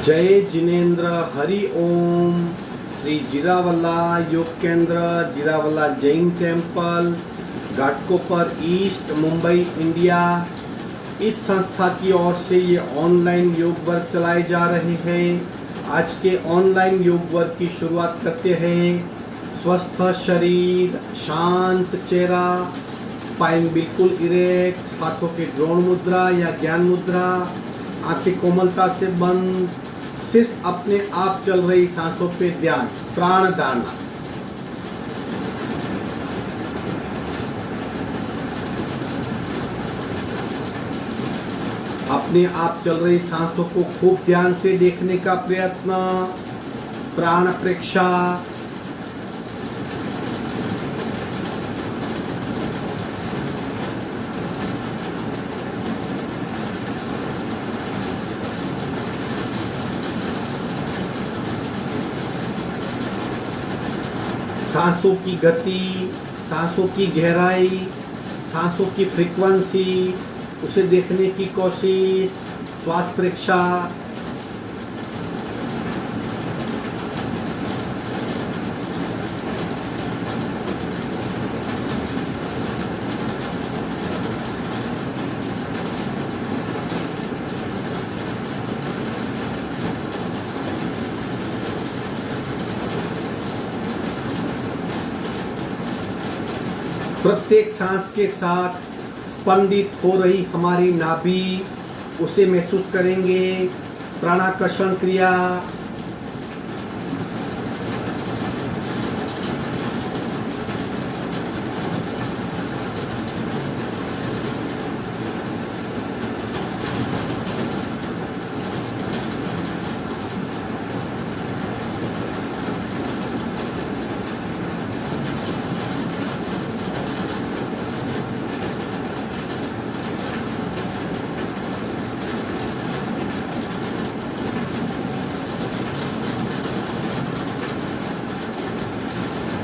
जय जिनेन्द्र हरि ओम। श्री जीरावला योग केंद्र, Jirawala Jain temple, Ghatkopar east, Mumbai, India. इस संस्था की ओर से ये ऑनलाइन योग वर्ग चलाए जा रहे हैं। आज के ऑनलाइन योग वर्ग की शुरुआत करते हैं। स्वस्थ शरीर, शांत चेहरा, स्पाइन बिल्कुल इरेक्ट, हाथों के द्रोण मुद्रा या ज्ञान मुद्रा, आंखें कोमलता से बंद, सिर्फ अपने आप चल रही सांसों पे ध्यान, प्राण धारणा। अपने आप चल रही सांसों को खूब ध्यान से देखने का प्रयत्न, प्राण प्रेक्षा। सांसों की गति, सांसों की गहराई, सांसों की फ्रीक्वेंसी, उसे देखने की कोशिश, श्वास परीक्षा। प्रत्येक सांस के साथ स्पंदित हो रही हमारी नाभि, उसे महसूस करेंगे। प्राणाकर्षण क्रिया।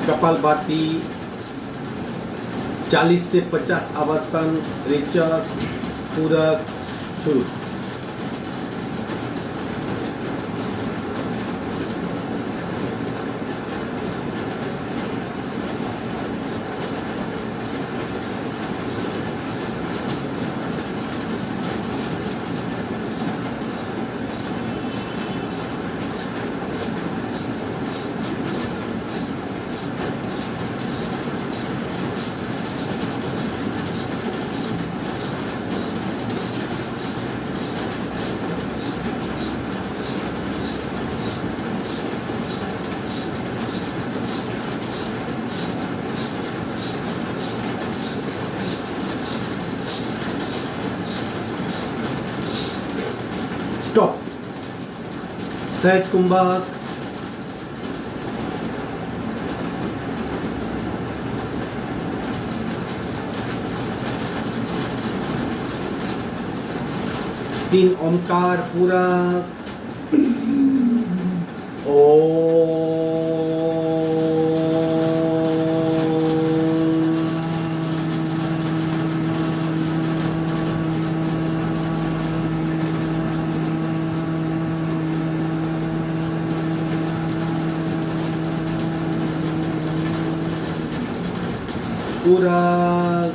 कपालभाति 40 से 50 आवर्तन, रेचक, पूरक, शुरू। स्टॉप। सहज कुंभक। तीन ओमकार पूरक। पूरक।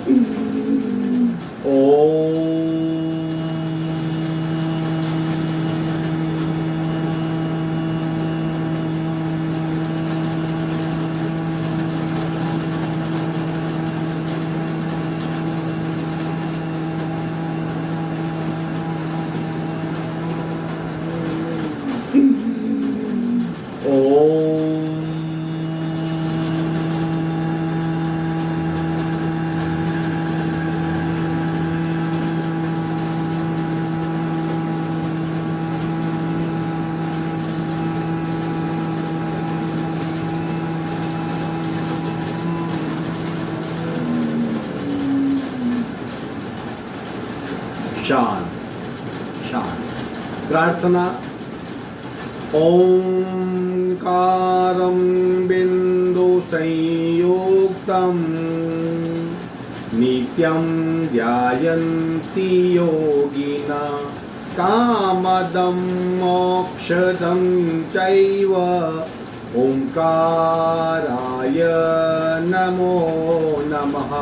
शांत शांत। प्रार्थना। ओंकारं बिंदु संयुक्तं नित्यं ध्यायन्ति योगिनः कामदं मोक्षदं चैव ओंकाराय नमो नमः।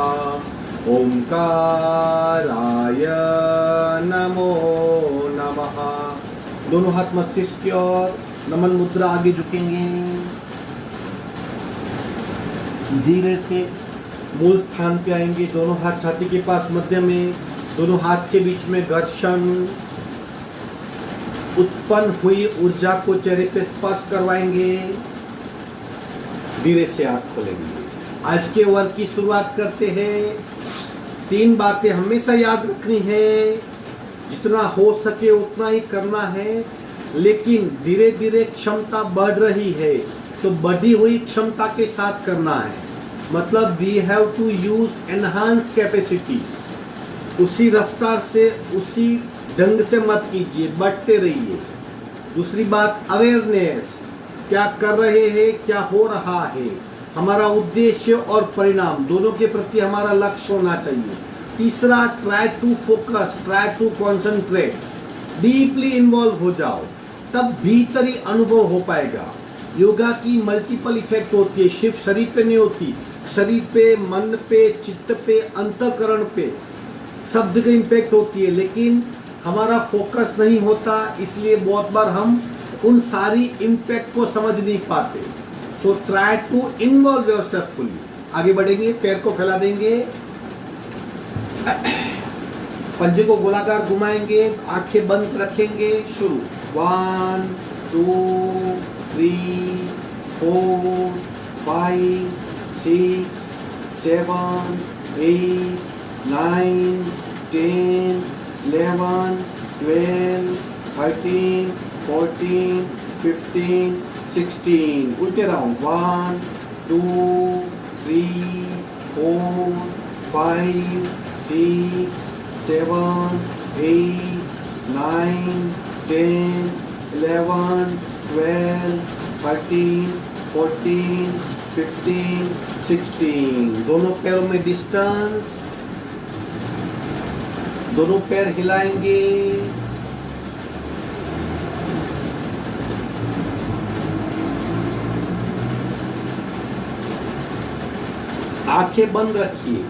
ओंकाराय नमो नमः। दोनों हाथ मस्तिष्क की ओर, नमन मुद्रा, आगे झुकेंगे। धीरे से मूल स्थान पे आएंगे, दोनों हाथ छाती के पास मध्य में, दोनों हाथ के बीच में घर्षण। उत्पन्न हुई ऊर्जा को चेहरे पे स्पर्श करवाएंगे। धीरे से आंख खोलेंगे। आज के वर्क की शुरुआत करते हैं। 3 बातें हमेशा याद रखनी है, जितना हो सके उतना ही करना है, लेकिन धीरे धीरे क्षमता बढ़ रही है तो बढ़ी हुई क्षमता के साथ करना है। मतलब we have to use enhance capacity. उसी रफ्तार से, उसी ढंग से मत कीजिए, बढ़ते रहिए। दूसरी बात, अवेयरनेस, क्या कर रहे हैं, क्या हो रहा है, हमारा उद्देश्य और परिणाम दोनों के प्रति हमारा लक्ष्य होना चाहिए। तीसरा, try to focus, try to concentrate, deeply involve हो जाओ, तब भीतरी अनुभव हो पाएगा। योगा की मल्टीपल इफेक्ट होती है, सिर्फ शरीर पे नहीं होती, शरीर पे, मन पे, चित्त पे, अंतःकरण पे, सब जगह इम्पैक्ट होती है। लेकिन हमारा फोकस नहीं होता, इसलिए बहुत बार हम उन सारी इम्पैक्ट को समझ नहीं पाते। So try to involve yourself fully. आगे बढ़ेंगे, पैर को फैला देंगे, पंजे को गोलाकार घुमाएंगे, आंखें बंद रखेंगे। शुरू। 1 2 3 4 5 6 7 8 9 10 11 12 13 14 15 16। उल्टे राउंड। 1 2 3 4 5 6 7 8 9 10 11 12 13 14 15 16। दोनों पैरों में डिस्टेंस, दोनों पैर हिलाएंगे। आंखें बंद रखिए।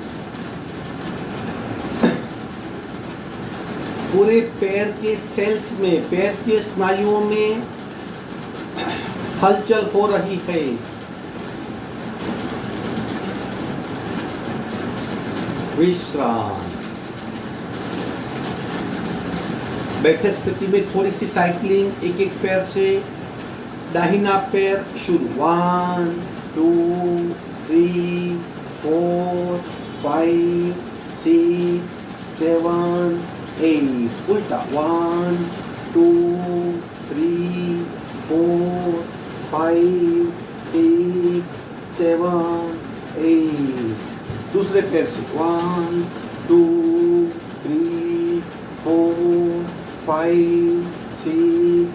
पूरे पैर के सेल्स में, पैर के स्नायुओं में हलचल हो रही है। विश्राम। बैठक स्थिति में थोड़ी सी साइकिलिंग, एक एक पैर से। दाहिना पैर। शुरू। 1 2 3 4 5 6 7 8। उल्टा। 1 2 3 4 5 6 7 8। दूसरे पैर से। 1 2 3 4 5 6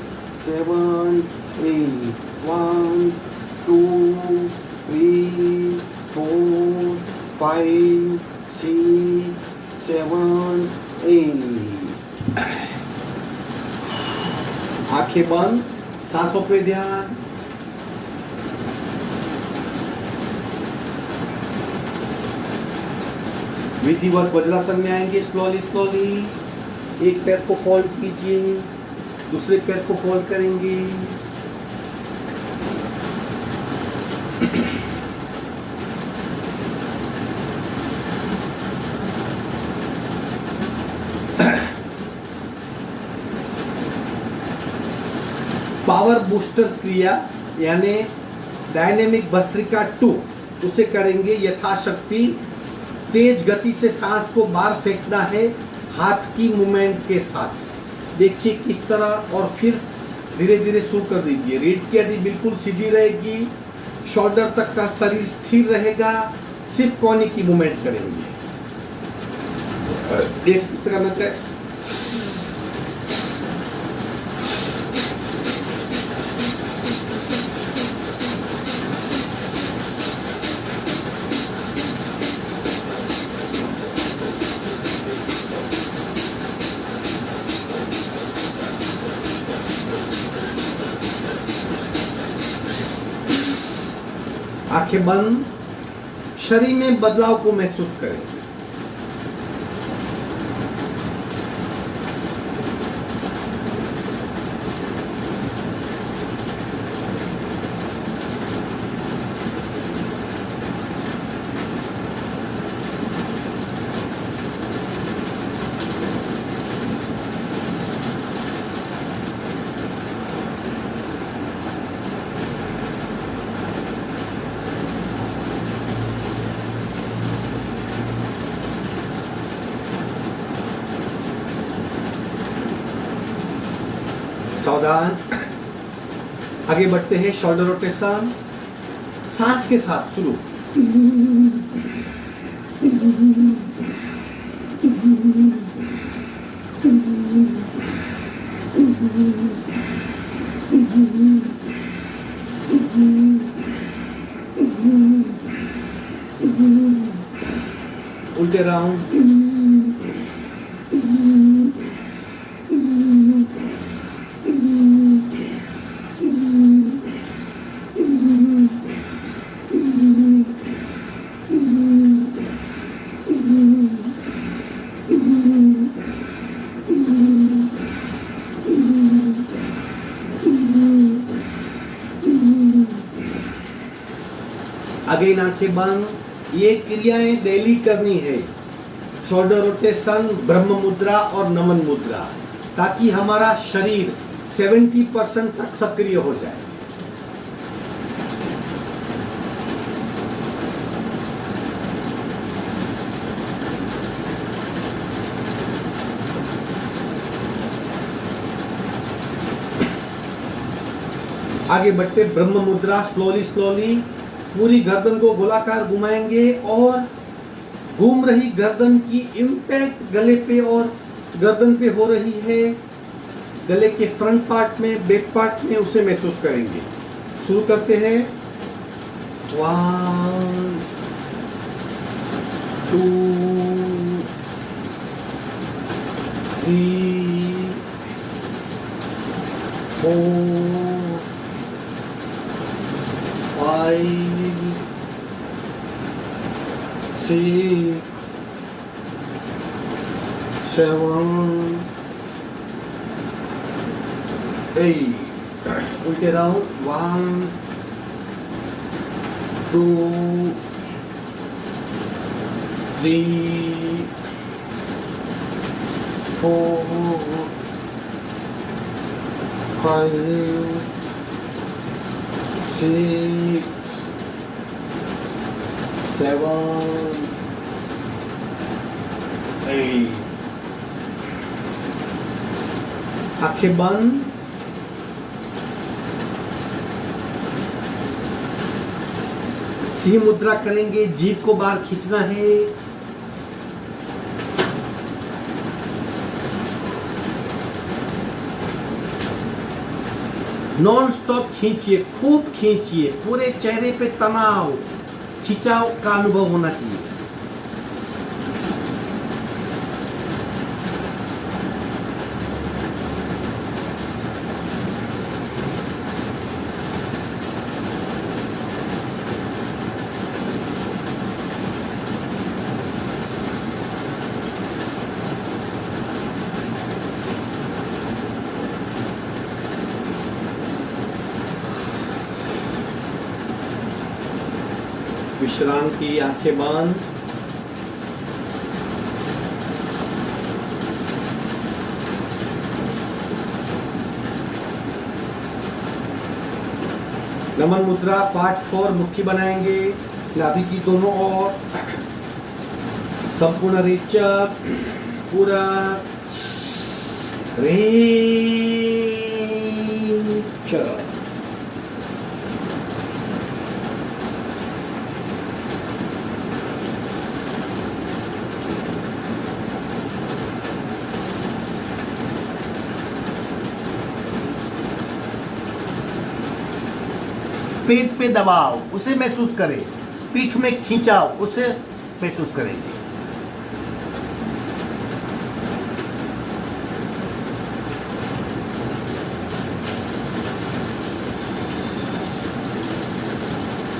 7 8। 1 2 3 4 5 6 7 8। आंखें बंद, सांसों पे ध्यान। विधिवत वज्रासन में आएंगे। स्लोली स्लोली एक पैर को फोल्ड कीजिए, दूसरे पैर को फोल्ड करेंगे। पावर बूस्टर क्रिया यानी डायनेमिक भस्त्रिका 2, उसे करेंगे यथाशक्ति। तेज गति से सांस को बाहर फेंकना है हाथ की मूवमेंट के साथ। देखिए किस तरह, और फिर धीरे धीरे शुरू कर दीजिए। रीढ़ की हड्डी बिल्कुल सीधी रहेगी, शोल्डर तक का शरीर स्थिर रहेगा, सिर्फ कोहनी की मूवमेंट करेंगे। देख किस तरह करना चाहिए। आंखें बंद, शरीर में बदलाव को महसूस करें। सावधान, आगे बढ़ते हैं। शोल्डर रोटेशन सांस के साथ शुरू। उल्टे राउंड। अगेन आंखें बंद। ये क्रियाएं डेली करनी है, शोल्डर रोटेशन, ब्रह्म मुद्रा और नमन मुद्रा, ताकि हमारा शरीर 70% तक सक्रिय हो जाए। आगे बढ़ते ब्रह्म मुद्रा। स्लोली स्लोली पूरी गर्दन को गोलाकार घुमाएंगे और घूम रही गर्दन की इम्पैक्ट गले पे और गर्दन पे हो रही है, गले के फ्रंट पार्ट में, बैक पार्ट में, उसे महसूस करेंगे। शुरू करते हैं। 1 2 3 4 5 6 7 8 उल्टे राउंड। 1 2 3 4 5 6 7 8 आंखें बंद। सिंह मुद्रा करेंगे, जीभ को बाहर खींचना है। नॉन स्टॉप खींचिए, खूब खींचिए, पूरे चेहरे पे तनाव, खिंचाव का अनुभव होना चाहिए। विश्राम की, आंखें बंद। नमन मुद्रा पार्ट 4 मुट्ठी बनाएंगे, नाभि की दोनों ओर, संपूर्ण रेचक, पूरा रेचक। पेट पे दबाव, उसे महसूस करें। पीठ में खिंचाव, उसे महसूस करेंगे।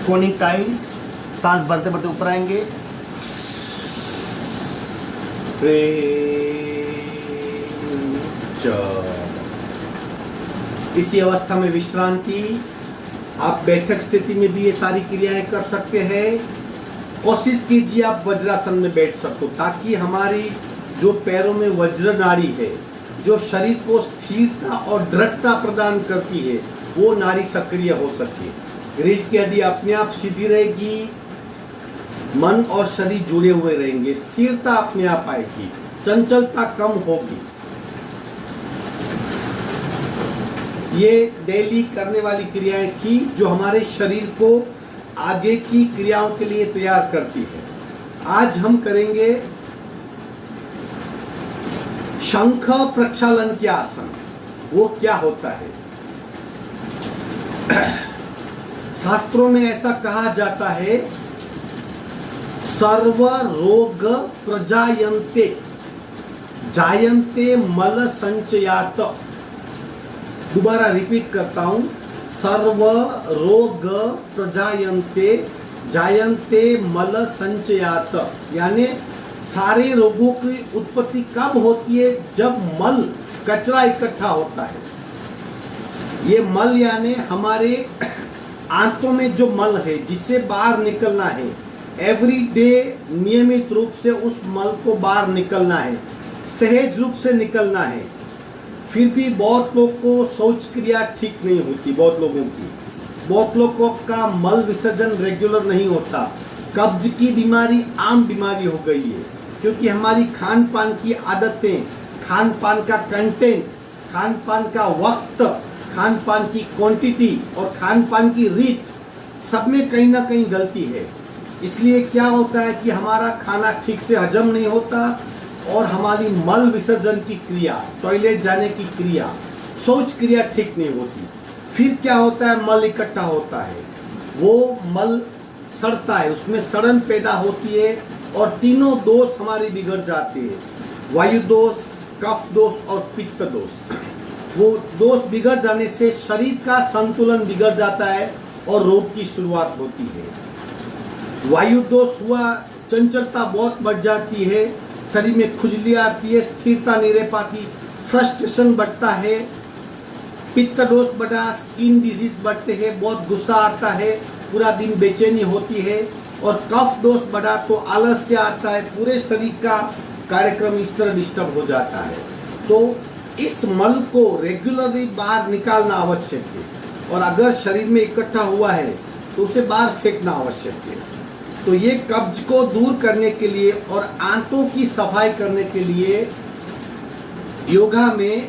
कोनिक टाइम, सांस भरते भरते ऊपर आएंगे। इसी अवस्था में विश्रांति। आप बैठक स्थिति में भी ये सारी क्रियाएं कर सकते हैं। कोशिश कीजिए आप वज्रासन में बैठ सको, ताकि हमारी जो पैरों में वज्र नाड़ी है, जो शरीर को स्थिरता और दृढ़ता प्रदान करती है, वो नाड़ी सक्रिय हो सके। रीढ़ की हड्डी अपने आप सीधी रहेगी, मन और शरीर जुड़े हुए रहेंगे, स्थिरता अपने आप आएगी, चंचलता कम होगी। ये डेली करने वाली क्रियाएं थी जो हमारे शरीर को आगे की क्रियाओं के लिए तैयार करती है। आज हम करेंगे शंख प्रक्षालन के आसन। वो क्या होता है? शास्त्रों में ऐसा कहा जाता है, सर्व रोग प्रजायन्ते जायन्ते मल संचयात। दोबारा रिपीट करता हूं, सर्व रोग प्रजायन्ते जायन्ते मल संचयात, यानी सारे रोगों की उत्पत्ति कब होती है? जब मल, कचरा इकट्ठा होता है। ये मल यानी हमारे आंतों में जो मल है, जिसे बाहर निकलना है, एवरी डे नियमित रूप से उस मल को बाहर निकलना है, सहज रूप से निकलना है। फिर भी बहुत लोग को शौच क्रिया ठीक नहीं होती, बहुत लोगों का मल विसर्जन रेगुलर नहीं होता। कब्ज की बीमारी आम बीमारी हो गई है, क्योंकि हमारी खान पान की आदतें, खान पान का कंटेंट, खान पान का वक्त, खान पान की क्वांटिटी और खान पान की रीत, सब में कहीं ना कहीं गलती है। इसलिए क्या होता है कि हमारा खाना ठीक से हजम नहीं होता और हमारी मल विसर्जन की क्रिया, टॉयलेट जाने की क्रिया, शौच क्रिया ठीक नहीं होती। फिर क्या होता है? मल इकट्ठा होता है, वो मल सड़ता है, उसमें सड़न पैदा होती है और तीनों दोष हमारे बिगड़ जाते हैं, वायु दोष, कफ दोष और पित्त दोष। वो दोष बिगड़ जाने से शरीर का संतुलन बिगड़ जाता है और रोग की शुरुआत होती है। वायु दोष हुआ, चंचलता बहुत बढ़ जाती है, शरीर में खुजली आती है, स्थिरता नहीं रह पाती, फ्रस्ट्रेशन बढ़ता है। पित्त दोष बढ़ा, स्किन डिजीज बढ़ते हैं, बहुत गुस्सा आता है, पूरा दिन बेचैनी होती है। और कफ दोष बढ़ा तो आलस्य आता है, पूरे शरीर का कार्यक्रम इस तरह डिस्टर्ब हो जाता है। तो इस मल को रेगुलरली बाहर निकालना आवश्यक है, और अगर शरीर में इकट्ठा हुआ है तो उसे बाहर फेंकना आवश्यक है। तो ये कब्ज को दूर करने के लिए और आंतों की सफाई करने के लिए योगा में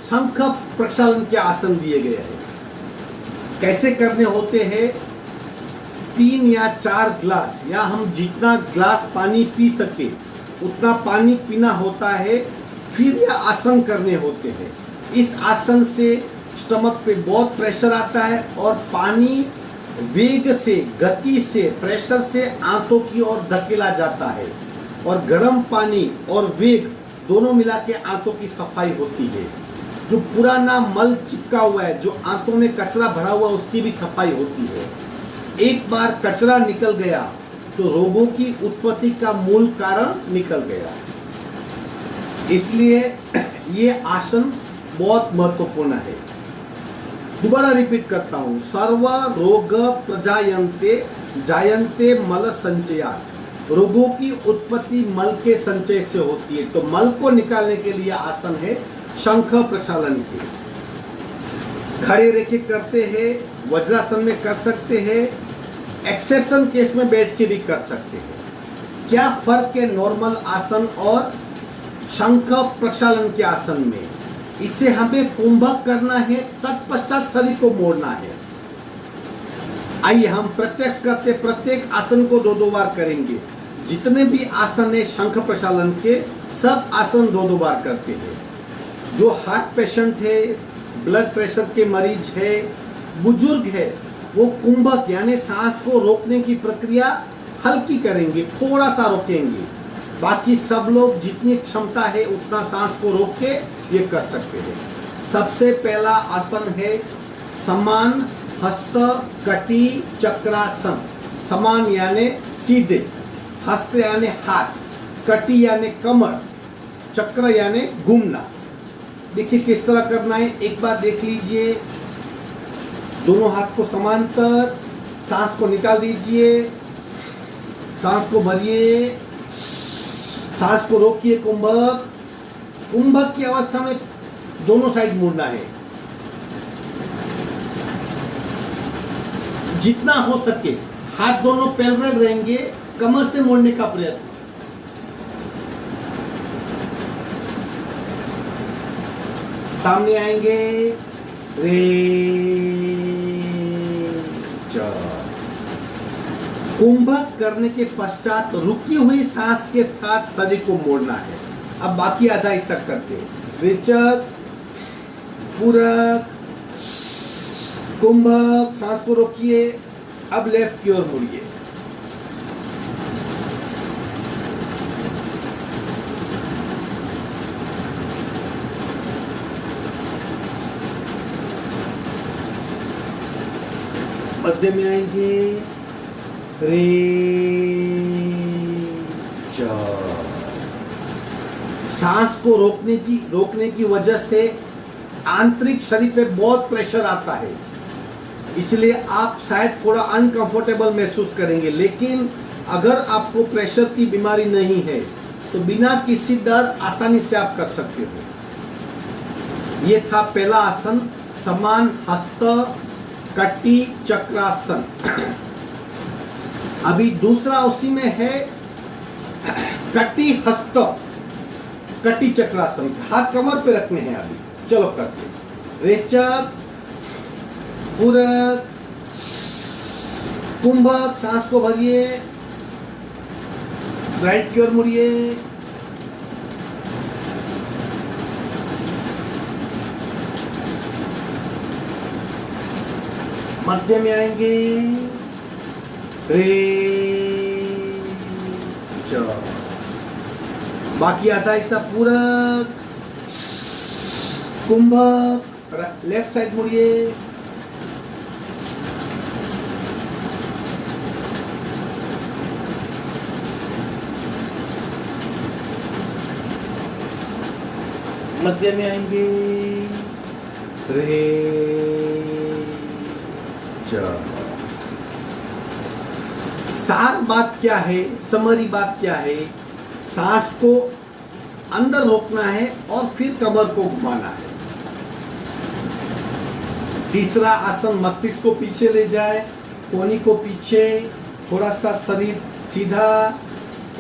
शंख प्रक्षालन के आसन दिए गए हैं। कैसे करने होते हैं? 3 या 4 ग्लास, या हम जितना ग्लास पानी पी सके उतना पानी पीना होता है, फिर यह आसन करने होते हैं। इस आसन से स्टमक पे बहुत प्रेशर आता है और पानी वेग से, गति से, प्रेशर से आंतों की ओर धकेला जाता है, और गर्म पानी और वेग दोनों मिला के आंतों की सफाई होती है। जो पुराना मल चिपका हुआ है, जो आंतों में कचरा भरा हुआ, उसकी भी सफाई होती है। एक बार कचरा निकल गया तो रोगों की उत्पत्ति का मूल कारण निकल गया। इसलिए ये आसन बहुत महत्वपूर्ण है। दोबारा रिपीट करता हूँ, सर्व रोग प्रजायन्ते जायन्ते मल संचयात्। रोगों की उत्पत्ति मल के संचय से होती है। तो मल को निकालने के लिए आसन है शंख प्रक्षालन के। खड़े रह के करते हैं, वज्रासन में कर सकते हैं, एक्सेप्शन केस में बैठ के भी कर सकते हैं। क्या फर्क है नॉर्मल आसन और शंख प्रक्षालन के आसन में? इसे हमें कुंभक करना है, तत्पश्चात शरीर को मोड़ना है। आइए हम प्रत्यक्ष करते, प्रत्येक आसन को 2-2 बार करेंगे। जितने भी आसन है शंख प्रक्षालन के, सब आसन 2-2 बार करते हैं। जो हार्ट पेशेंट है, ब्लड प्रेशर के मरीज है, बुजुर्ग है, वो कुंभक यानी सांस को रोकने की प्रक्रिया हल्की करेंगे, थोड़ा सा रोकेंगे। बाकी सब लोग जितनी क्षमता है उतना सांस को रोक के ये कर सकते हैं। सबसे पहला आसन है समान हस्त कटी चक्रासन। समान यानी सीधे, हस्त यानी हाथ, कटी यानी कमर, चक्र यानी घूमना। देखिए किस तरह करना है, एक बार देख लीजिए। दोनों हाथ को समांतर, सांस को निकाल दीजिए, सांस को भरिए, सांस को रोकिए। कुंभक, कुंभक की अवस्था में दोनों साइड मुड़ना है, जितना हो सके। हाथ दोनों पैरेलल रहेंगे, कमर से मोड़ने का प्रयत्न। सामने आएंगे, रे च। कुंभक करने के पश्चात रुकी हुई सांस के साथ शरीर को मोड़ना है। अब बाकी आधा हिस्सा करते हैं। रेचक, पूरक, कुंभक, सांस को रोकिए। अब लेफ्ट की ओर मुड़िए। मध्य में आएंगे, रे च। सांस को रोकने की वजह से आंतरिक शरीर पे बहुत प्रेशर आता है, इसलिए आप शायद थोड़ा अनकंफर्टेबल महसूस करेंगे। लेकिन अगर आपको प्रेशर की बीमारी नहीं है तो बिना किसी डर आसानी से आप कर सकते हो। ये था पहला आसन, समान हस्त कटी चक्रासन। अभी दूसरा उसी में है, कटी हस्त कटी चक्रासन। हाथ कमर पे रखने हैं अभी। चलो करते हैं। रेचक, पूरक, कुंभक, सांस को भरिए, राइट की ओर मुड़िए। मध्य में आएंगे, रे च। बाकी आता है ऐसा पूरक, कुंभक, लेफ्ट साइड मुड़िए। मध्य में आएंगे, रे च। सार बात क्या है, समरी बात क्या है? सांस को अंदर रोकना है और फिर कमर को घुमाना है। तीसरा आसन मस्तिष्क को पीछे ले जाए, कोहनी को पीछे, थोड़ा सा शरीर सीधा।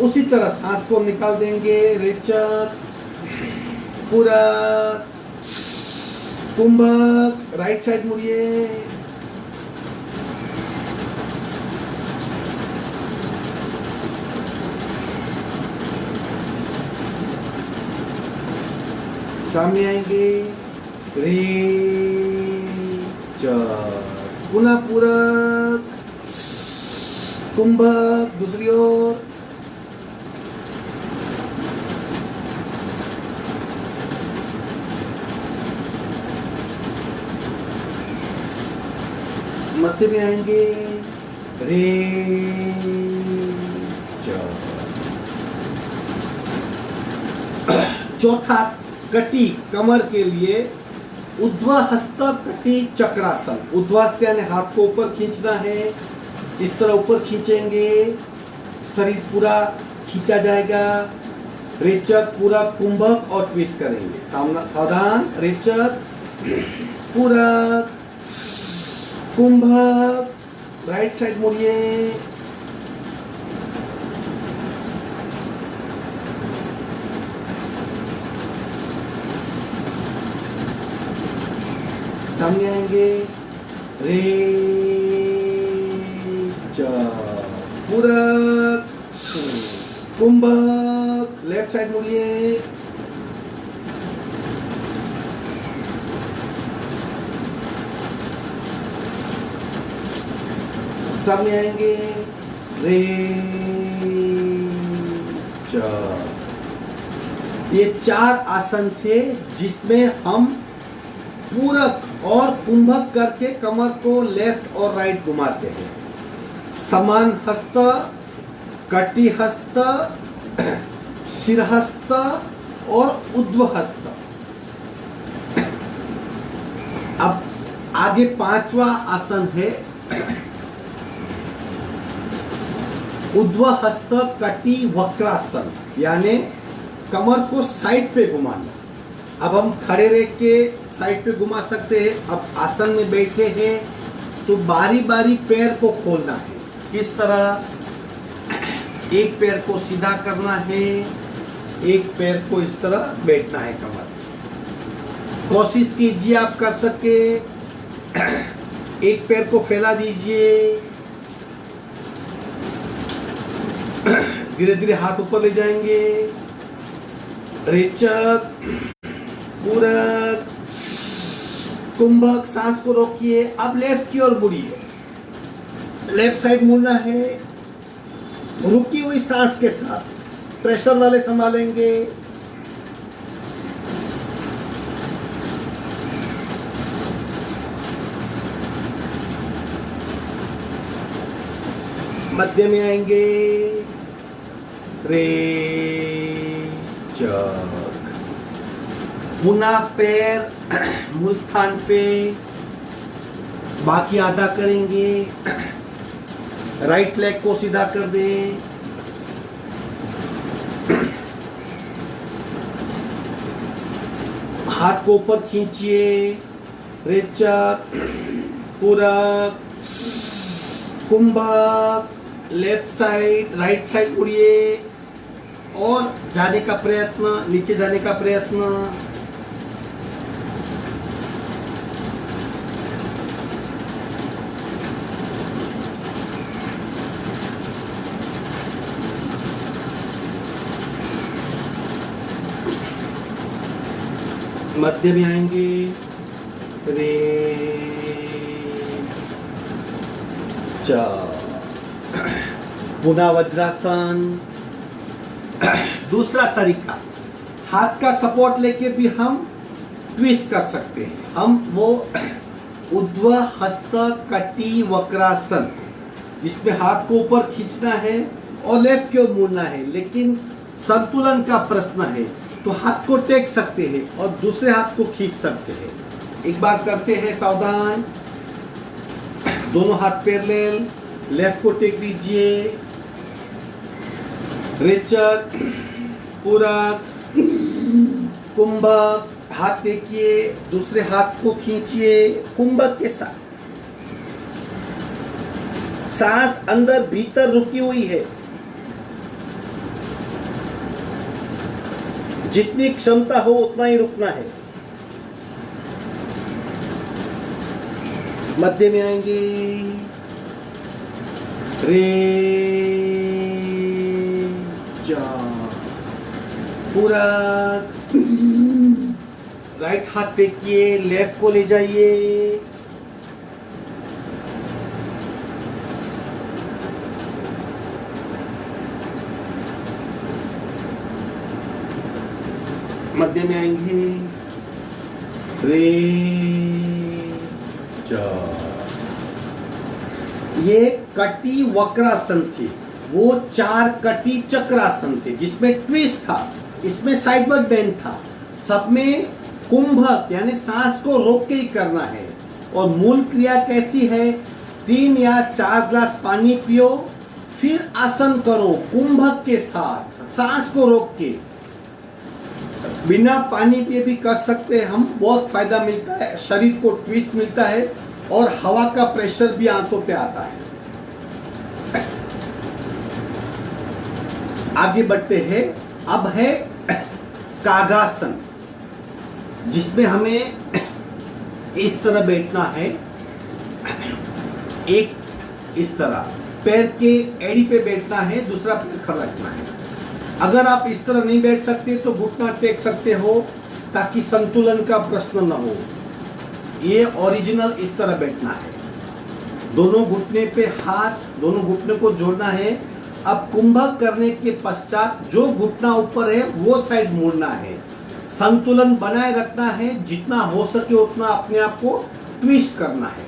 उसी तरह सांस को निकाल देंगे। रेचक, पूरक, कुंभक, राइट साइड मुड़िए। सामने आएंगे, रे च। पुनः पूरक, कुंभक, दूसरी ओर। मध्य में आएंगे, रे च। चौथा कटी कमर के लिए ऊर्ध्व हस्त कटी चक्रासन। ऊर्ध्व हस्त यानी हाथ को ऊपर खींचना है। इस तरह ऊपर खींचेंगे, शरीर पूरा खींचा जाएगा। रेचक, पूरक, कुंभक और ट्विस्ट करेंगे। सावधान। रेचक, पूरक, कुंभक, राइट साइड मुड़िए। सामने आएंगे, रे च। पूरक, कुंभक, लेफ्ट साइड मुड़िए। सामने आएंगे, रे च। ये चार आसन थे जिसमें हम पूरक और कुंभक करके कमर को लेफ्ट और राइट घुमाते हैं। समान हस्त, कटी हस्त, शिरहस्त और ऊर्ध्व हस्त। अब आगे पांचवा आसन है ऊर्ध्व हस्त कटी वक्रासन, यानी कमर को साइड पे घुमाना। अब हम खड़े रह के साइड पे घुमा सकते हैं। अब आसन में बैठे हैं तो बारी बारी पैर को खोलना है। किस तरह? एक पैर को सीधा करना है, एक पैर को इस तरह बैठना है कमर। कोशिश कीजिए आप कर सके। एक पैर को फैला दीजिए, धीरे धीरे हाथ ऊपर ले जाएंगे। रेचक, पूरक, कुंभक, सांस को रोकिए। अब लेफ्ट की ओर मुड़िए, लेफ्ट साइड मुड़ना है। रुकी हुई सांस के साथ प्रेशर वाले संभालेंगे। मध्य में आएंगे। रेचक, पुनः पैर मूल स्थान पे, बाकी आधा करेंगे। राइट लेग को सीधा कर दें। हाथ को ऊपर खींचिए। रेचक, पूरक, कुंभक, लेफ्ट साइड, राइट साइड मुड़िए और जाने का प्रयत्न, नीचे जाने का प्रयत्न। मध्य में आएंगे। पुनः वज्रासन। दूसरा तरीका, हाथ का सपोर्ट लेके भी हम ट्विस्ट कर सकते हैं। हम वो ऊर्ध्व हस्त कटी वक्रासन, जिसमें हाथ को ऊपर खींचना है और लेफ्ट की ओर मुड़ना है, लेकिन संतुलन का प्रश्न है तो हाथ को टेक सकते हैं और दूसरे हाथ को खींच सकते हैं। एक बार करते हैं, सावधान। दोनों हाथ पैरेलल, लेफ्ट को टेक लीजिए। रेचक, पूरक, कुंभक, हाथ टेकिए, दूसरे हाथ को खींचिए कुंभक के साथ। सांस अंदर भीतर रुकी हुई है। जितनी क्षमता हो उतना ही रुकना है। मध्य में आएंगे। पूरक, राइट हाथ टेकिए, लेफ्ट को ले जाइए। मध्य में आएंगे। ये कटी वक्रासन थे, वो 4 कटी चक्रासन थे जिसमें ट्विस्ट था, इसमें साइडवर्ड बेंड था। सब में कुंभक यानी सांस को रोक के ही करना है। और मूल क्रिया कैसी है? 3 या 4 ग्लास पानी पियो, फिर आसन करो कुंभक के साथ, सांस को रोक के। बिना पानी पिए भी कर सकते हैं हम, बहुत फायदा मिलता है, शरीर को ट्विस्ट मिलता है और हवा का प्रेशर भी आंखों पे आता है। आगे बढ़ते हैं। अब है कागासन, जिसमें हमें इस तरह बैठना है। एक इस तरह पैर के एड़ी पे बैठना है, दूसरा पैर खड़ा रखना है। अगर आप इस तरह नहीं बैठ सकते तो घुटना टेक सकते हो ताकि संतुलन का प्रश्न न हो। ये ओरिजिनल इस तरह बैठना है। दोनों घुटने पे हाथ, दोनों घुटने को जोड़ना है। अब कुंभक करने के पश्चात जो घुटना ऊपर है वो साइड मुड़ना है। संतुलन बनाए रखना है, जितना हो सके उतना अपने आप को ट्विस्ट करना है।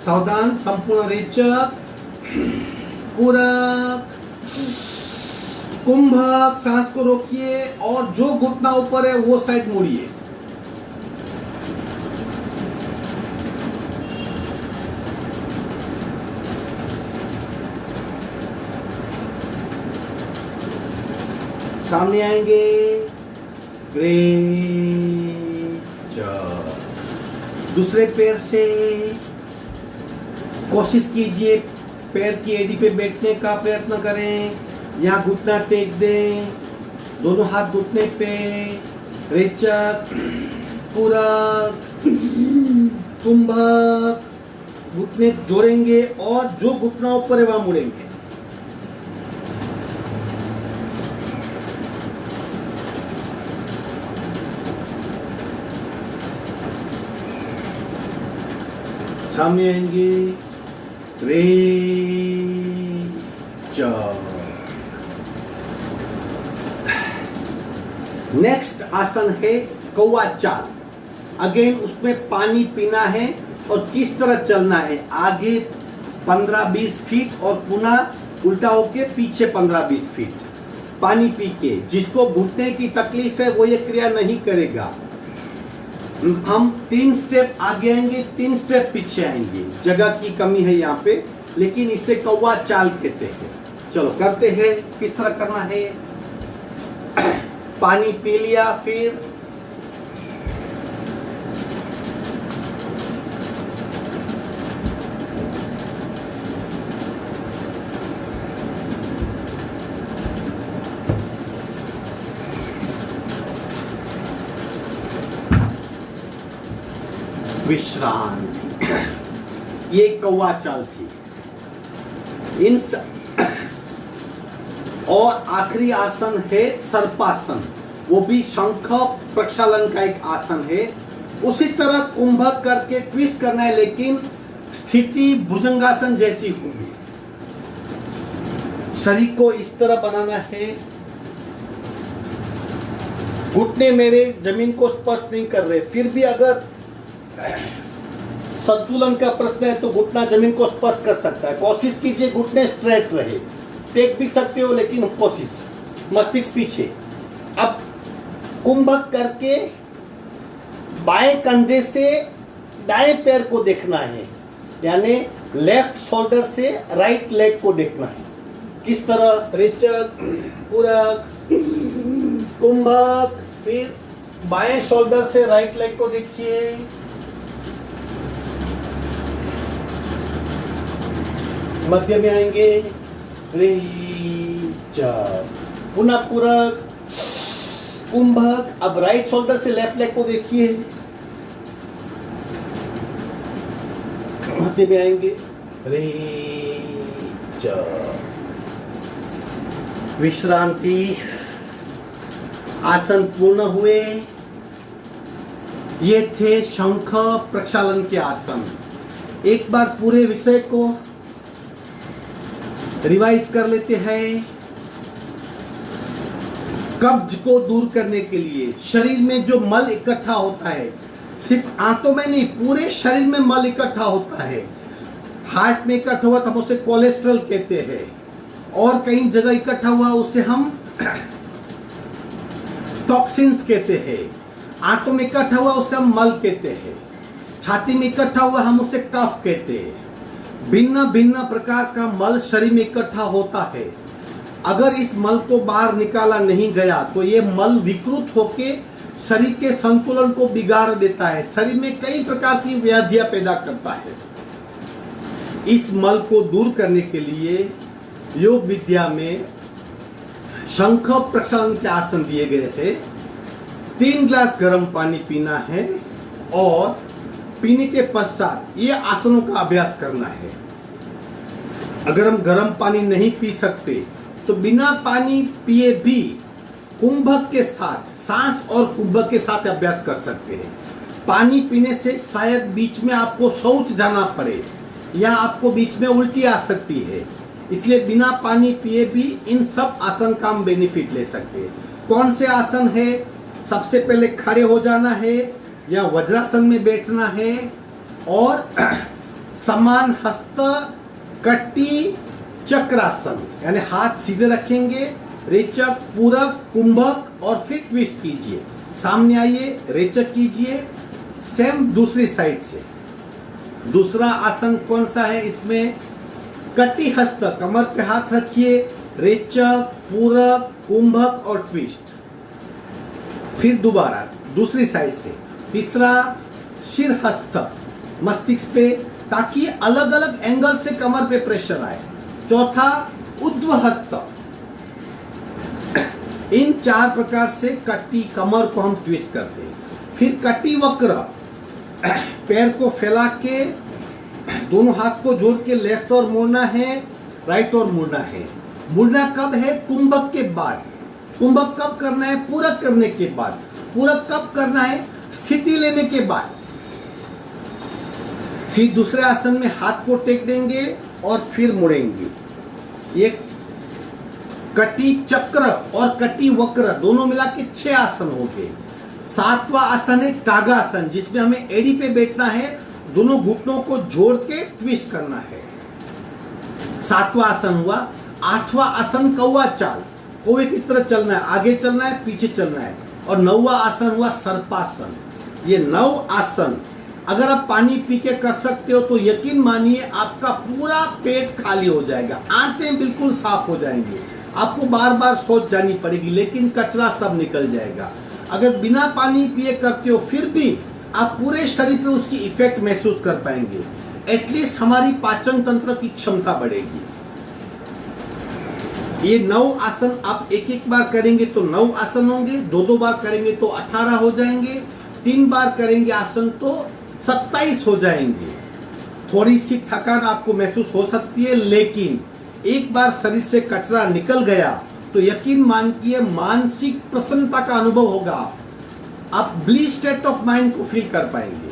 सावधान। संपूर्ण रेचक, पूरक, कुंभक, सांस को रोकिए और जो घुटना ऊपर है वो साइड मुड़िए। सामने आएंगे, ग्रेट जॉब। दूसरे पैर से कोशिश कीजिए पैर की एड़ी पे बैठने का प्रयत्न करें। यहाँ घुटना टेक दें, दोनों हाथ घुटने पे, रेचक, पूरक, कुंभक, घुटने जोड़ेंगे और जो घुटना ऊपर है वहां मुड़ेंगे। सामने आएंगे, नेक्स्ट आसन है कौवा चाल। अगेन उसमें पानी पीना है और किस तरह चलना है, आगे 15-20 फीट और पुनः उल्टा होके पीछे 15-20 फीट पानी पी के। जिसको घुटने की तकलीफ है वो ये क्रिया नहीं करेगा। हम 3 स्टेप आगे आएंगे, 3 स्टेप पीछे आएंगे। जगह की कमी है यहाँ पे, लेकिन इसे कौवा चाल कहते हैं। चलो करते हैं। किस तरह करना है, पानी पी लिया, फिर विश्रांति। ये कौवा चाल थी। और आखिरी आसन है सर्पासन, वो भी शंख प्रक्षालन का एक आसन है। उसी तरह कुंभक करके ट्विस्ट करना है, लेकिन स्थिति भुजंगासन जैसी होगी। शरीर को इस तरह बनाना है, घुटने मेरे जमीन को स्पर्श नहीं कर रहे। फिर भी अगर संतुलन का प्रश्न है तो घुटना जमीन को स्पर्श कर सकता है। कोशिश कीजिए घुटने स्ट्रेट रहे। टेक भी सकते हो, लेकिन कोशिश मस्तिष्क पीछे। अब कुंभक करके बाएं कंधे से दाएं पैर को देखना है, यानी लेफ्ट शोल्डर से राइट लेग को देखना है। किस तरह, रेचक, पूरक, कुंभक, फिर बाएं शोल्डर से राइट लेग को देखिए। मध्य में आएंगे, रेचक, पुनः पूरक, कुंभक। अब राइट शोल्डर से लेफ्ट लेग को देखिए। मध्य में आएंगे, रेचक, विश्रांति। आसन पूर्ण हुए। ये थे शंख प्रक्षालन के आसन। एक बार पूरे विषय को रिवाइज कर लेते हैं। कब्ज को दूर करने के लिए शरीर में जो मल इकट्ठा होता है, सिर्फ आंतों में नहीं, पूरे शरीर में मल इकट्ठा होता है। हार्ट में इकट्ठा हुआ तो हम उसे कोलेस्ट्रॉल कहते हैं, और कई जगह इकट्ठा हुआ उसे हम टॉक्सिन्स कहते हैं। आंतों में इकट्ठा हुआ उसे हम मल कहते हैं। छाती में इकट्ठा हुआ हम उसे कफ कहते हैं। भिन्न भिन्न प्रकार का मल शरीर में इकट्ठा होता है। अगर इस मल को बाहर निकाला नहीं गया तो ये मल विकृत होके शरीर के संतुलन को बिगाड़ देता है, शरीर में कई प्रकार की व्याधियां पैदा करता है। इस मल को दूर करने के लिए योग विद्या में शंख प्रक्षालन के आसन दिए गए थे। 3 गिलास गर्म पानी पीना है और पीने के पश्चात ये आसनों का अभ्यास करना है। अगर हम गर्म पानी नहीं पी सकते तो बिना पानी पिए भी कुंभक के साथ, सांस और कुंभक के साथ अभ्यास कर सकते हैं। पानी पीने से शायद बीच में आपको शौच जाना पड़े या आपको बीच में उल्टी आ सकती है, इसलिए बिना पानी पिए भी इन सब आसन का हम बेनिफिट ले सकते हैं। कौन से आसन है? सबसे पहले खड़े हो जाना है या वज्रासन में बैठना है और समान हस्त, कट्टी चक्रासन, यानी हाथ सीधे रखेंगे, रेचक, पूरक, कुंभक और फिर ट्विस्ट कीजिए। सामने आइए, रेचक कीजिए, सेम दूसरी साइड से। दूसरा आसन कौन सा है इसमें? कटी हस्त, कमर पे हाथ रखिए, रेचक, पूरक, कुंभक और ट्विस्ट। फिर दोबारा दूसरी साइड से। तीसरा शिर हस्त, मस्तिष्क पे, ताकि अलग अलग एंगल से कमर पे प्रेशर आए। चौथा उद्व हस्त। इन 4 प्रकार से कटी कमर को हम ट्विस्ट करते हैं। फिर कटी वक्र, पैर को फैला के दोनों हाथ को जोड़ के लेफ्ट और मुड़ना है, राइट और मुड़ना है। मुड़ना कब है? कुंभक के बाद। कुंभक कब करना है? पूरक करने के बाद। पूरक कब करना है? स्थिति लेने के बाद। फिर दूसरे आसन में हाथ को टेक देंगे और फिर मुड़ेंगे। ये कटी चक्र और कटी वक्र दोनों मिला के 6 आसन हो गए। 7वां आसन है टागासन, जिसमें हमें एड़ी पे बैठना है, दोनों घुटनों को जोड़ के ट्विस्ट करना है। 7वां आसन हुआ। 8वां आसन कौवा चाल, कौवे की तरह चलना है, आगे चलना है, पीछे चलना है। और 9वां आसन हुआ सर्पासन। ये 9 आसन अगर आप पानी पी के कर सकते हो तो यकीन मानिए आपका पूरा पेट खाली हो जाएगा, आंतें बिल्कुल साफ हो जाएंगे। आपको बार बार सोच जानी पड़ेगी, लेकिन कचरा सब निकल जाएगा। अगर बिना पानी पिए करते हो फिर भी आप पूरे शरीर पे उसकी इफेक्ट महसूस कर पाएंगे। एटलीस्ट हमारी पाचन तंत्र की क्षमता बढ़ेगी। ये 9 आसन आप एक एक बार करेंगे तो 9 आसन होंगे, 2-2 बार करेंगे तो 18 हो जाएंगे, 3 बार करेंगे आसन तो 27 हो जाएंगे। थोड़ी सी थकान आपको महसूस हो सकती है, लेकिन एक बार शरीर से कचरा निकल गया तो यकीन मानिए मानसिक प्रसन्नता का अनुभव होगा। आप ब्लिस स्टेट ऑफ माइंड को फील कर पाएंगे।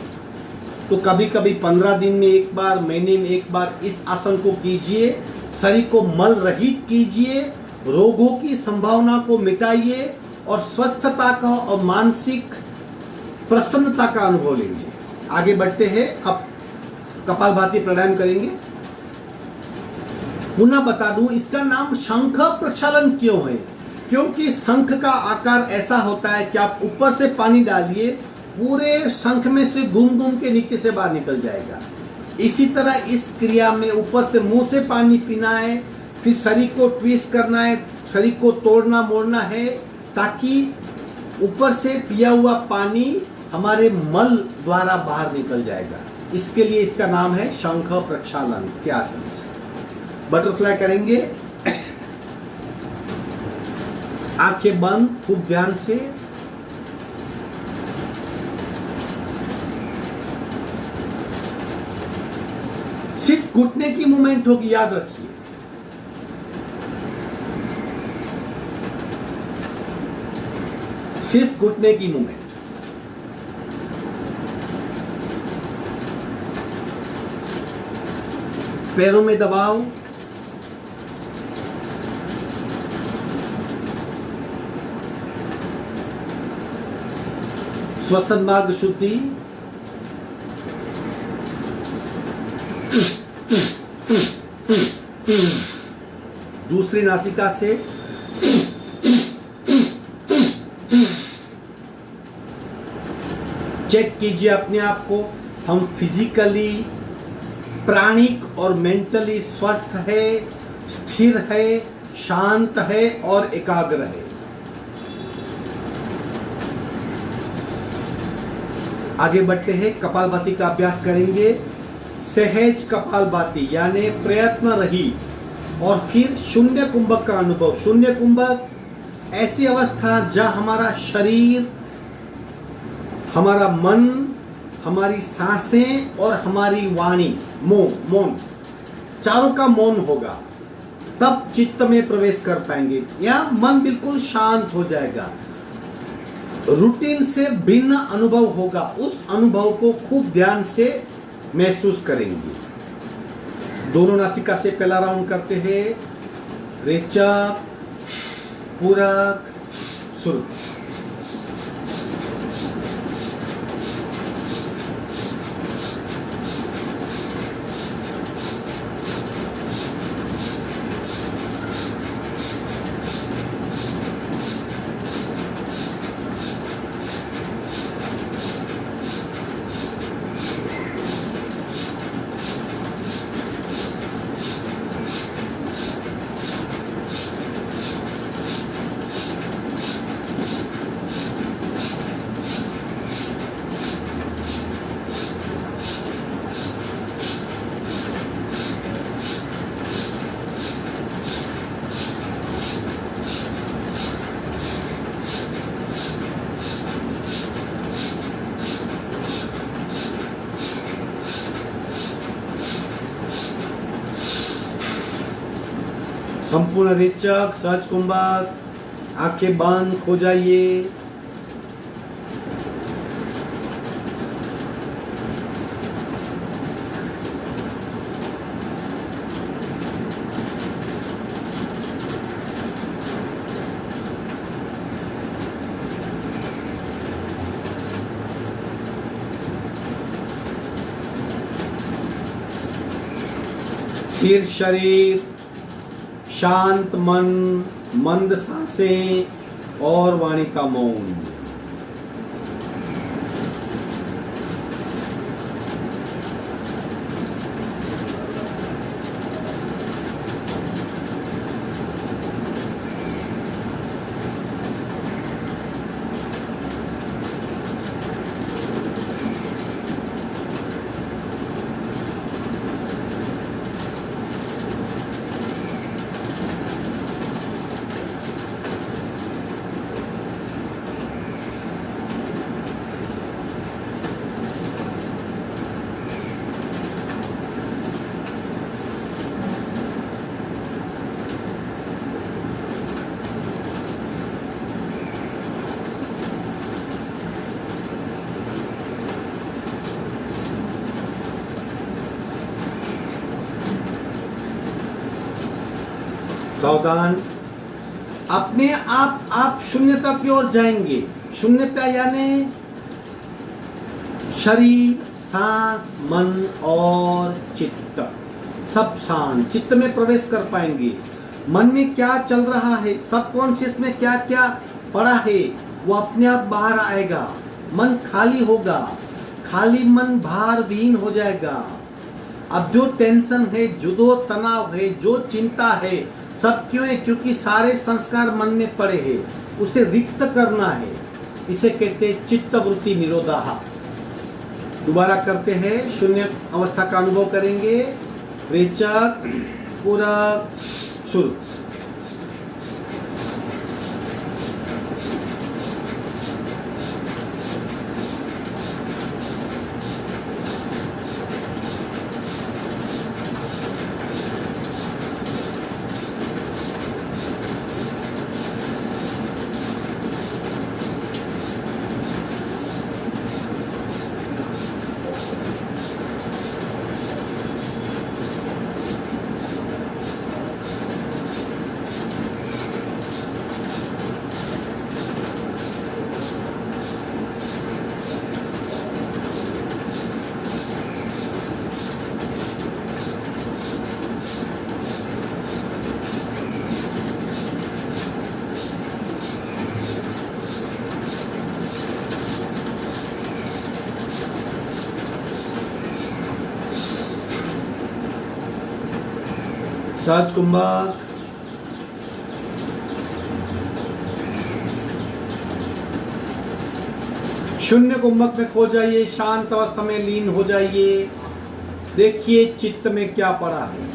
तो कभी कभी 15 दिन में एक बार, महीने में एक बार इस आसन को कीजिए। शरीर को मल रहित कीजिए, रोगों की संभावना को मिटाइए और स्वस्थता का और मानसिक प्रसन्नता का अनुभव लीजिए। आगे बढ़ते हैं, अब कपालभाति प्राणायाम करेंगे। पुनः बता दूं, इसका नाम शंख प्रक्षालन क्यों है? क्योंकि शंख का आकार ऐसा होता है कि आप ऊपर से पानी डालिए, पूरे शंख में से घूम घूम के नीचे से बाहर निकल जाएगा। इसी तरह इस क्रिया में ऊपर से मुंह से पानी पीना है, फिर शरीर को ट्विस्ट करना है, शरीर को तोड़ना मोड़ना है, ताकि ऊपर से पिया हुआ पानी हमारे मल द्वारा बाहर निकल जाएगा। इसके लिए इसका नाम है शंख प्रक्षालन के आसन से। बटरफ्लाई करेंगे, आंखें बंद, खूब ध्यान से। सिर्फ घुटने की मूवमेंट होगी, याद रखिए। सिर्फ घुटने की मूवमेंट। पैरों में दबाव, श्वसन मार्ग शुद्धि, दूसरी नासिका से चेक कीजिए अपने आप को, हम फिजिकली, प्राणिक और मेंटली स्वस्थ है, स्थिर है, शांत है और एकाग्र है। आगे बढ़ते हैं, कपालभाति का अभ्यास करेंगे। सहज कपालभाति यानी प्रयत्न रहित, और फिर शून्य कुंभक का अनुभव। शून्य कुंभक ऐसी अवस्था जहां हमारा शरीर, हमारा मन, हमारी सांसें और हमारी वाणी, मौन, चारों का मौन होगा, तब चित्त में प्रवेश कर पाएंगे या मन बिल्कुल शांत हो जाएगा। रूटीन से भिन्न अनुभव होगा, उस अनुभव को खूब ध्यान से महसूस करेंगे। दोनों नासिका से पहला राउंड करते हैं, रेचक, पूरक, शुरू। संपूर्ण रेचक सहज कुंभक, आंखें बंद हो जाइए। स्थिर शरीर, शांत मन, मंद सांसें और वाणी का मौन। सावधान, अपने आप शून्यता की ओर जाएंगे। शून्यता यानी शरीर, सांस, मन और चित्त सब शांत। चित्त में प्रवेश कर पाएंगे। मन में क्या चल रहा है, सबकॉन्शियस में क्या क्या पड़ा है, वो अपने आप बाहर आएगा। मन खाली होगा, खाली मन भार विहीन हो जाएगा। अब जो टेंशन है, जो तनाव है, जो चिंता है, सब क्यों है? क्योंकि सारे संस्कार मन में पड़े हैं, उसे रिक्त करना है। इसे कहते हैं चित्त वृत्ति निरोधाः। दोबारा करते हैं, शून्य अवस्था का अनुभव करेंगे। रेचक, पूरक, शुरू। सहज कुंभक, शून्य कुंभक में खो जाइए, शांत अवस्था में लीन हो जाइए। देखिए चित्त में क्या पड़ा है।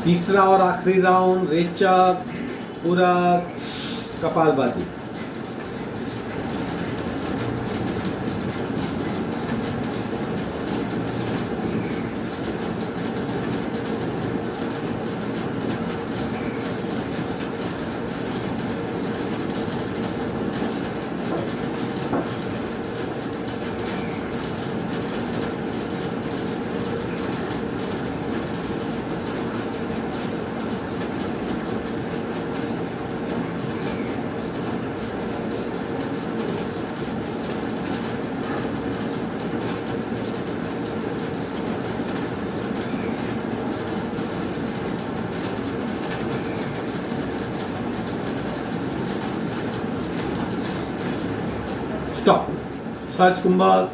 तीसरा और आखिरी राउंड, रेचक, पूरक, कपालभाति। स्टॉप। सहज कुंभक।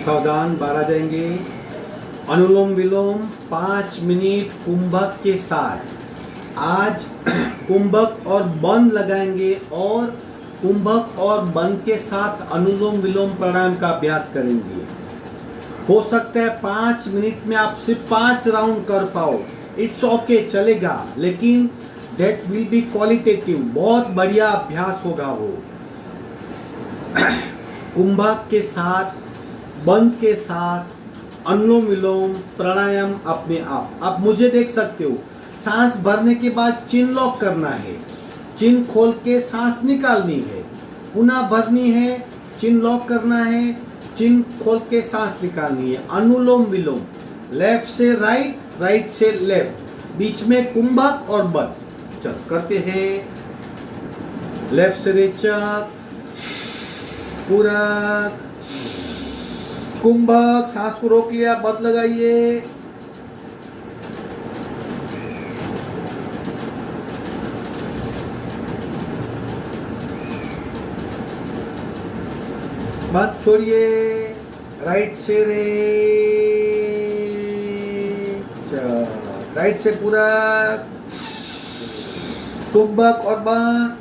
सावधान, 12 जाएंगे। अनुलोम विलोम 5 मिनट कुंभक के साथ। आज कुंभक और बंद लगाएंगे और कुंभक और बंद के साथ अनुलोम विलोम प्राणायाम का अभ्यास करेंगे। हो सकता है 5 मिनट में आप सिर्फ 5 राउंड कर पाओ, इट्स ओके, चलेगा, लेकिन दैट विल बी क्वालिटेटिव, बहुत बढ़िया अभ्यास होगा वो। कुंभक के साथ, बंद के साथ अनुलोम विलोम प्राणायाम अपने आप मुझे देख सकते हो। सांस भरने के बाद चिन लॉक करना है, चिन खोल के सांस निकालनी है, पुनः भरनी है, चिन लॉक करना है, चिन खोल के सांस निकालनी है। अनुलोम विलोम लेफ्ट से राइट, राइट से लेफ्ट, बीच में कुंभक और बंद। चल करते हैं। लेफ्ट से रेचक, पूरक, कुंभक, सांस को रोक लिया, बंद लगाइए। बंद छोड़िए। राइट से रे, राइट से पूरक, कुंभक और बंद।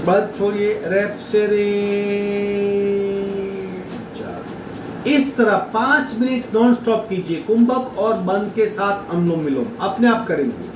बंद छोड़िए। रेप से रे। इस तरह 5 मिनट नॉन स्टॉप कीजिए, कुंभक और बंद के साथ अनुलोम विलोम अपने आप करेंगे।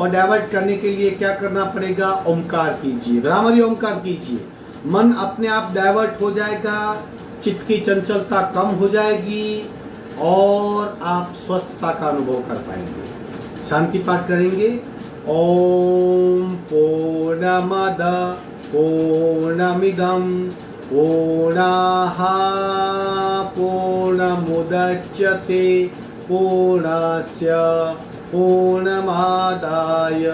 और डाइवर्ट करने के लिए क्या करना पड़ेगा? ओमकार कीजिए, भ्रामरी ओमकार कीजिए। मन अपने आप डाइवर्ट हो जाएगा, चित्त की चंचलता कम हो जाएगी और आप स्वस्थता का अनुभव कर पाएंगे। शांति पाठ करेंगे। ओम पूर्णमद पूर्णमिदं पूर्णाः पूर्णमुदच्यते पूर्णस्य पूर्णमादाय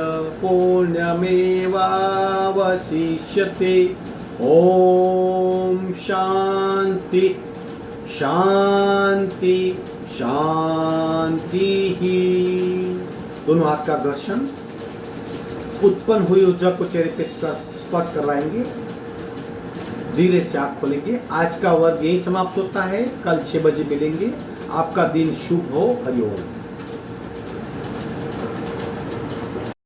पूर्णमेवावशिष्यते। ओम शांति शांति शांति ही। दोनों हाथ का घर्षण, उत्पन्न हुई ऊर्जा को चेहरे पे स्पर्श करवाएंगे। धीरे से आँख खोलेंगे। आज का वर्ग यही समाप्त होता है। कल 6 बजे मिलेंगे। आपका दिन शुभ हो। हरिओम।